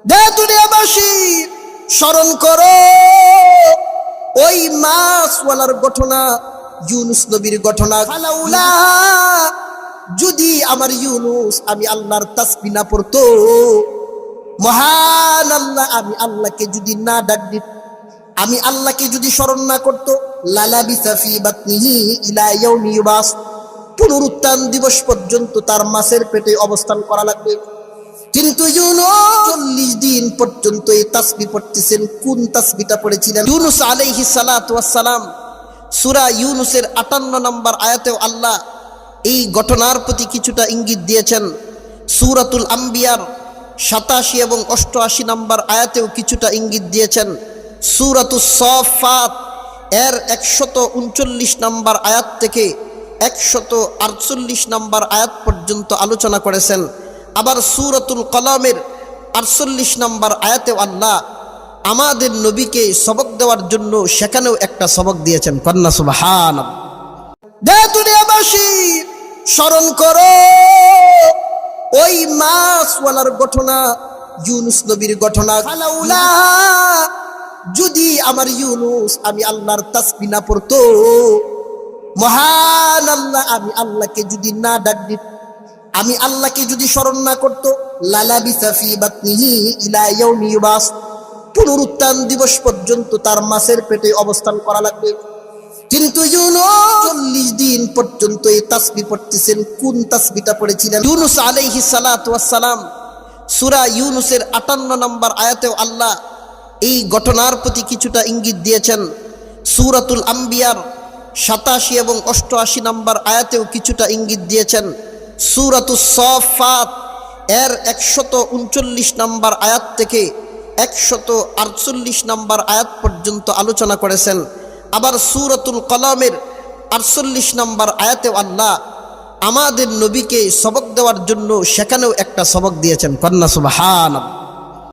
দে দুনিয়াবাসী স্মরণ করো ওই মাছওয়ালার ঘটনা, ইউনুস নবীর ঘটনা। ফালাউলা, যদি আমার ইউনুস আমি আল্লাহর তাসবিহ না পড়তো, মহান আল্লাহ আমি আল্লাহকে যদি না ডাক দিত, আমি আল্লাহকে যদি স্মরণ না করতো, লালাবিসা ফি বাতনিহি ইলা ইয়াউমি ইউবাস, পুনরুত্থান দিবস পর্যন্ত তার মাছের পেটে অবস্থান করা লাগবে। কিন্তু ইউনুস 40 দিন পর্যন্ত এই তাসবিহ পড়তেছেন। কোন তাসবিহটা পড়েছিলেন? ইউনুস আলাইহিস সালাতু ওয়াস সালাম সূরা ইউনুসের 58 নম্বর আয়াতেও আল্লাহ এই ঘটনার প্রতি কিছুটা ইঙ্গিত দিয়েছেন। সূরাতুল আম্বিয়ার 87 এবং 88 নম্বর আয়াতেও কিছুটা ইঙ্গিত দিয়েছেন। সূরাতুস সাফফাত এর 139 নম্বর আয়াত থেকে 148 নম্বর আয়াত পর্যন্ত আলোচনা করেছেন। আবার সূরাতুল কলমের 48 নম্বর আয়াতেও আল্লাহ আমাদের নবীকে সবক দেওয়ার জন্য সেখানেও একটা সবক দিয়েছেন। কন্যা সুবহানাল্লাহ। দে দুনিয়াবাসী স্মরণ করো ওই মাছওয়ালার ঘটনা, ইউনুস নবীর ঘটনা। ফালাউলা, যদি আমার ইউনুস আমি আল্লাহর তাসবিহ না পড়তো, মহান আল্লাহ আমি আল্লাহকে যদি না ডাক দিত, আমি আল্লাহকে যদি স্মরণ না করতো, লালাবিসা ফি বাতনিহি ইলা ইয়াউমি ইউবাস, পুনরুত্থান দিবস পর্যন্ত তার মাছের পেটে অবস্থান করা লাগবে। কিন্তু ইউনুস 40 দিন পর্যন্ত এই তাসবিহ পড়তেছেন। কোন তাসবিহটা পড়েছিলেন? ইউনুস আলাইহিস সালাতু ওয়াস সালাম সূরা ইউনুসের 58 নম্বর আয়াতেও আল্লাহ এই ঘটনার প্রতি কিছুটা ইঙ্গিত দিয়েছেন। সূরাতুল আম্বিয়ার 87 এবং 88 নম্বর আয়াতেও কিছুটা ইঙ্গিত দিয়েছেন। সূরাতুস সাফফাত এর 139 নম্বর আয়াত থেকে 148 নম্বর আয়াত পর্যন্ত আলোচনা করেছেন। আবার সূরাতুল কলমের 48 নম্বর আয়াতেও আল্লাহ আমাদের নবীকে সবক দেওয়ার জন্য সেখানেও একটা সবক দিয়েছেন। কন্যা সুবহানাল্লাহ।